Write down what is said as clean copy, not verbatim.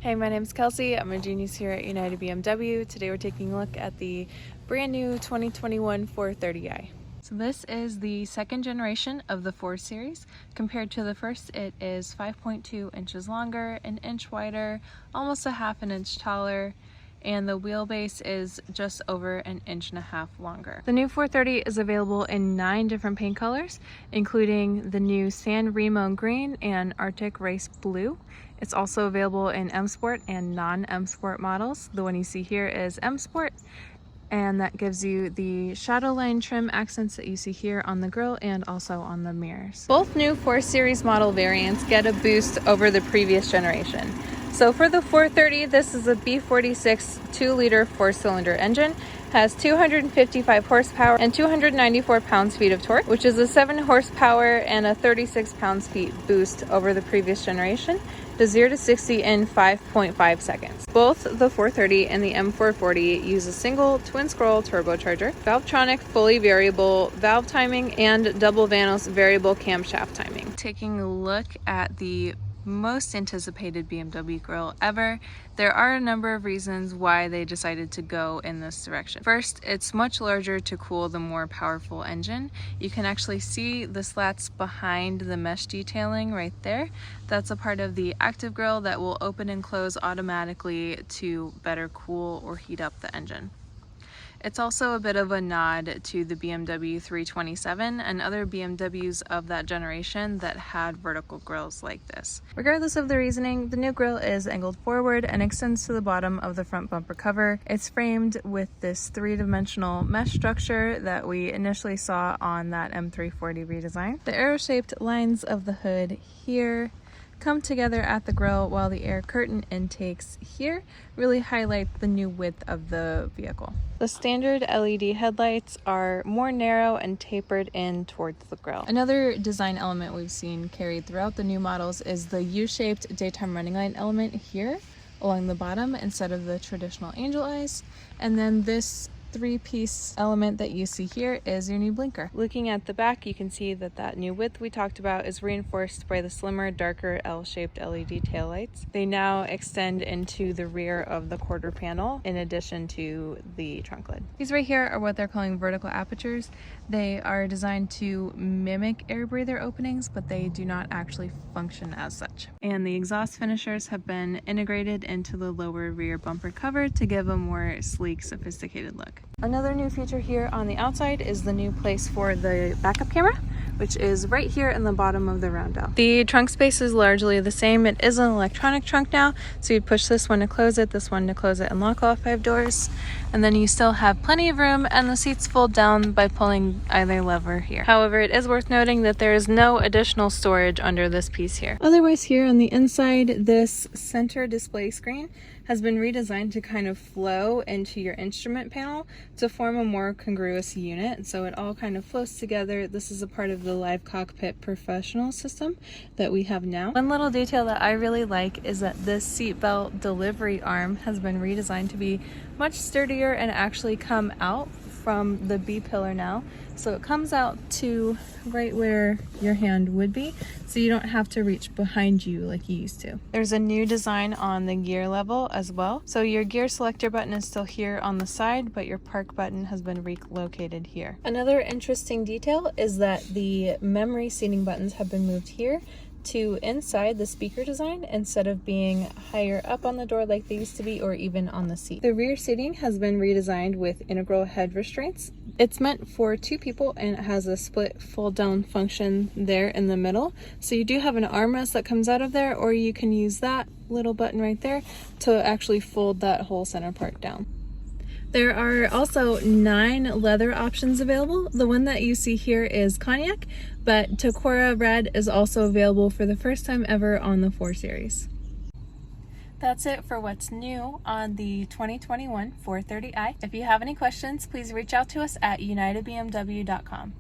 Hey, my name is Kelsey. I'm a genius here at United BMW. Today we're taking a look at the brand new 2021 430i. So this is the second generation of the 4 Series. Compared to the first, it is 5.2 inches longer, an inch wider, almost a half an inch taller, and the wheelbase is just over an inch and a half longer. The new 430 is available in 9 different paint colors, including the new San Remo Green and Arctic Race Blue. It's also available in M Sport and non-M Sport models. The one you see here is M Sport, and that gives you the shadow line trim accents that you see here on the grille and also on the mirrors. Both new 4 Series model variants get a boost over the previous generation. So for the 430, this is a B46 2-liter 4-cylinder engine, has 255 horsepower and 294 pounds-feet of torque, which is a 7 horsepower and a 36 pounds-feet boost over the previous generation, to 0 to 60 in 5.5 seconds. Both the 430 and the M440 use a single twin-scroll turbocharger, Valvetronic fully variable valve timing, and double Vanos variable camshaft timing. Taking a look at the most anticipated BMW grille ever, there are a number of reasons why they decided to go in this direction. First, it's much larger to cool the more powerful engine. You can actually see the slats behind the mesh detailing right there. That's a part of the active grille that will open and close automatically to better cool or heat up the engine. It's also a bit of a nod to the BMW 327 and other BMWs of that generation that had vertical grilles like this. Regardless of the reasoning, the new grille is angled forward and extends to the bottom of the front bumper cover. It's framed with this 3-dimensional mesh structure that we initially saw on that M340 redesign. The arrow-shaped lines of the hood here come together at the grille, while the air curtain intakes here really highlight the new width of the vehicle. The standard LED headlights are more narrow and tapered in towards the grille. Another design element we've seen carried throughout the new models is the U-shaped daytime running light element here along the bottom instead of the traditional angel eyes, and then this 3-piece element that you see here is your new blinker. Looking at the back, you can see that that new width we talked about is reinforced by the slimmer, darker L-shaped LED taillights. They now extend into the rear of the quarter panel in addition to the trunk lid. These right here are what they're calling vertical apertures. They are designed to mimic air breather openings, but they do not actually function as such. And the exhaust finishers have been integrated into the lower rear bumper cover to give a more sleek, sophisticated look. Another new feature here on the outside is the new place for the backup camera, which is right here in the bottom of the roundel. The trunk space is largely the same. It is an electronic trunk now, so you'd push this one to close it, this one to close it and lock all 5 doors, and then you still have plenty of room, and the seats fold down by pulling either lever here. However, it is worth noting that there is no additional storage under this piece here. Otherwise, here on the inside, this center display screen has been redesigned to kind of flow into your instrument panel to form a more congruous unit, so it all kind of flows together. This is a part of the Live Cockpit Professional system that we have now. One little detail that I really like is that this seatbelt delivery arm has been redesigned to be much sturdier and actually come out from the B pillar now. So it comes out to right where your hand would be, so you don't have to reach behind you like you used to. There's a new design on the gear level as well. So your gear selector button is still here on the side, but your park button has been relocated here. Another interesting detail is that the memory seating buttons have been moved here to inside the speaker design instead of being higher up on the door like they used to be, or even on the seat. The rear seating has been redesigned with integral head restraints. It's meant for 2 people and it has a split fold down function there in the middle. So you do have an armrest that comes out of there, or you can use that little button right there to actually fold that whole center part down. There are also 9 leather options available. The one that you see here is Cognac, but Tacora Red is also available for the first time ever on the 4 Series. That's it for what's new on the 2021 430i. If you have any questions, please reach out to us at unitedbmw.com.